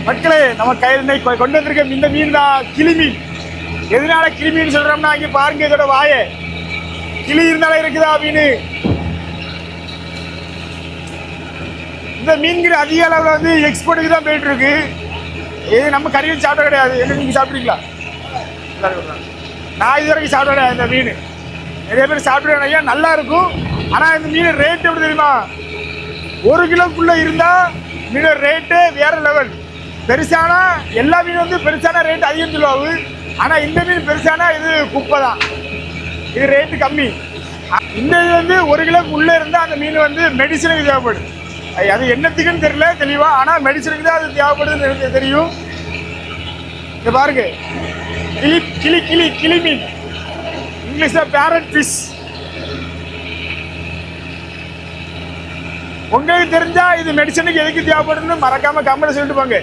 மக்களே, நம்ம கையில் இன்னைக்கு கொண்டு வந்திருக்க இந்த மீன் தான் கிளி மீன். எதனால கிளி மீன் சொல்றோம்னா, இங்க பாருங்க இதோட வாயை. கிளி இருந்தாலும் இருக்குதா மீன். இந்த மீன்கிற அதிக அளவில் வந்து எக்ஸ்போர்ட்டுக்கு தான் போயிட்டு இருக்கு. இது நம்ம கறியில் சாப்பிட கிடையாது. என்ன நீங்க சாப்பிட்றீங்களா? நான் இது வரைக்கும் சாப்பிட கிடையாது இந்த மீன். நிறைய பேர் சாப்பிடுறேன் ஐயா, நல்லா இருக்கும். ஆனால் இந்த மீன் ரேட் எப்படி தெரியுமா? 1 கிலோக்குள்ள இருந்தால் மீன் ரேட்டு வேற லெவல். பெருசானா எல்லா மீனும் வந்து பெருசான ரேட் அதிகம் சொல்லுவாங்க. ஆனால் இந்த மீன் பெருசானா இது குப்பை தான். இது ரேட்டு கம்மி. இந்த இது வந்து 1 கிலோக்கு உள்ளே இருந்தால் அந்த மீன் வந்து மெடிசனுக்கு தேவைப்படும். அது என்னத்துக்குன்னு தெரியல தெளிவா, ஆனால் மெடிசனுக்கு தான் அது தேவைப்படுதுன்னு எனக்கு தெரியும். இங்க பாருங்க, கிளி கிளி கிளி கிளி மீன், இங்கிலீஷ்ல பேரட் ஃபிஷ். உங்களுக்கு தெரிஞ்சா இது மெடிசனுக்கு எதுக்கு தேவைப்படுதுன்னு மறக்காம கமெண்ட் சொல்லிட்டு போங்க.